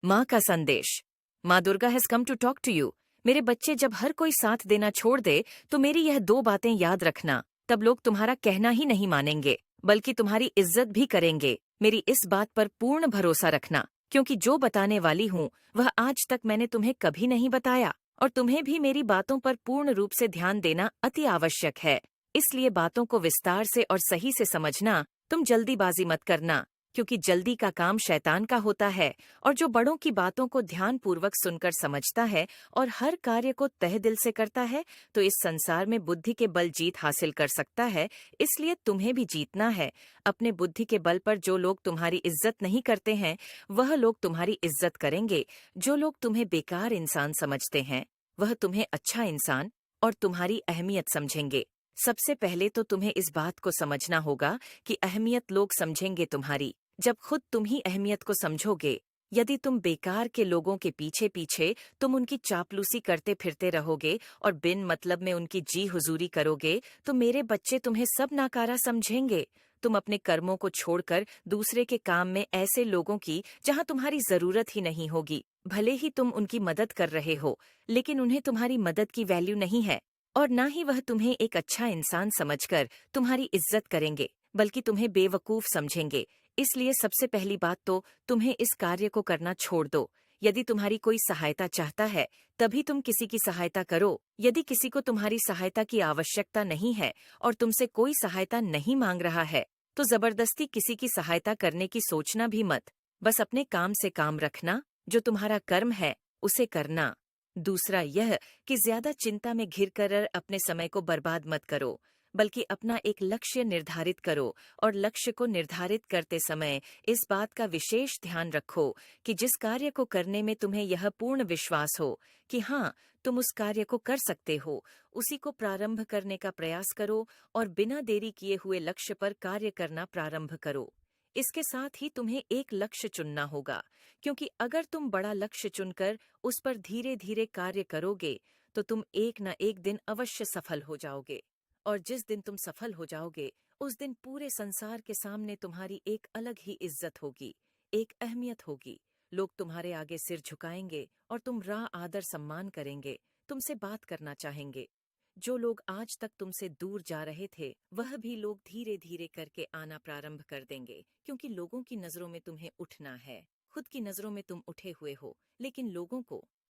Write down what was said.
माँ का संदेश। माँ Durga has come to talk to you. मेरे बच्चे, जब हर कोई साथ देना छोड़ दे तो मेरी यह दो बातें याद रखना। तब लोग तुम्हारा कहना ही नहीं मानेंगे, बल्कि तुम्हारी इज्जत भी करेंगे। मेरी इस बात पर पूर्ण भरोसा रखना, क्योंकि जो बताने वाली हूँ वह आज तक मैंने तुम्हें कभी नहीं बताया। और तुम्हें भी मेरी बातों पर पूर्ण रूप से ध्यान देना अति आवश्यक है। इसलिए बातों को विस्तार से और सही से समझना। तुम जल्दीबाजी मत करना, क्योंकि जल्दी का काम शैतान का होता है। और जो बड़ों की बातों को ध्यानपूर्वक सुनकर समझता है और हर कार्य को तहे दिल से करता है, तो इस संसार में बुद्धि के बल जीत हासिल कर सकता है। इसलिए तुम्हें भी जीतना है। अपने बुद्धि के बल पर जो लोग तुम्हारी इज्जत नहीं करते हैं, वह लोग तुम्हारी इज्जत करेंगे। जो लोग तुम्हें बेकार इंसान समझते हैं, वह तुम्हें अच्छा इंसान और तुम्हारी अहमियत समझेंगे। सबसे पहले तो तुम्हें इस बात को समझना होगा कि अहमियत लोग समझेंगे तुम्हारी, जब खुद तुम ही अहमियत को समझोगे। यदि तुम बेकार के लोगों के पीछे पीछे तुम उनकी चापलूसी करते फिरते रहोगे और बिन मतलब में उनकी जी हुजूरी करोगे, तो मेरे बच्चे तुम्हें सब नाकारा समझेंगे। तुम अपने कर्मों को छोड़कर दूसरे के काम में ऐसे लोगों की जहां तुम्हारी जरूरत ही नहीं होगी। भले ही तुम उनकी मदद कर रहे हो, लेकिन उन्हें तुम्हारी मदद की वैल्यू नहीं है। और ना ही वह तुम्हें एक अच्छा इंसान समझकर तुम्हारी इज्जत करेंगे, बल्कि तुम्हें बेवकूफ समझेंगे। इसलिए सबसे पहली बात तो तुम्हें इस कार्य को करना छोड़ दो। यदि तुम्हारी कोई सहायता चाहता है, तभी तुम किसी की सहायता करो। यदि किसी को तुम्हारी सहायता की आवश्यकता नहीं है और तुमसे कोई सहायता नहीं मांग रहा है, तो जबरदस्ती किसी की सहायता करने की सोचना भी मत। बस अपने काम से काम रखना, जो तुम्हारा कर्म है उसे करना। दूसरा यह कि ज्यादा चिंता में घिरकर अपने समय को बर्बाद मत करो, बल्कि अपना एक लक्ष्य निर्धारित करो। और लक्ष्य को निर्धारित करते समय इस बात का विशेष ध्यान रखो कि जिस कार्य को करने में तुम्हें यह पूर्ण विश्वास हो कि हाँ, तुम उस कार्य को कर सकते हो, उसी को प्रारंभ करने का प्रयास करो और बिना देरी किए हुए लक्ष्य पर कार्य करना प्रारंभ करो। इसके साथ ही तुम्हें एक लक्ष्य चुनना होगा, क्योंकि अगर तुम बड़ा लक्ष्य चुनकर उस पर धीरे धीरे कार्य करोगे, तो तुम एक न एक दिन अवश्य सफल हो जाओगे। और जिस दिन तुम सफल हो जाओगे, उस दिन पूरे संसार के सामने तुम्हारी एक अलग ही इज्जत होगी, एक अहमियत होगी। लोग तुम्हारे आगे सिर झुकाएंगे और तुम राह आदर सम्मान करेंगे, तुमसे बात करना चाहेंगे। जो लोग आज तक तुमसे दूर जा रहे थे, वह भी लोग धीरे धीरे करके आना प्रारंभ कर देंगे, क्योंकि लोगों की नजरों में तुम्हें उठना है। खुद की नजरों में तुम उठे हुए हो, लेकिन लोगों को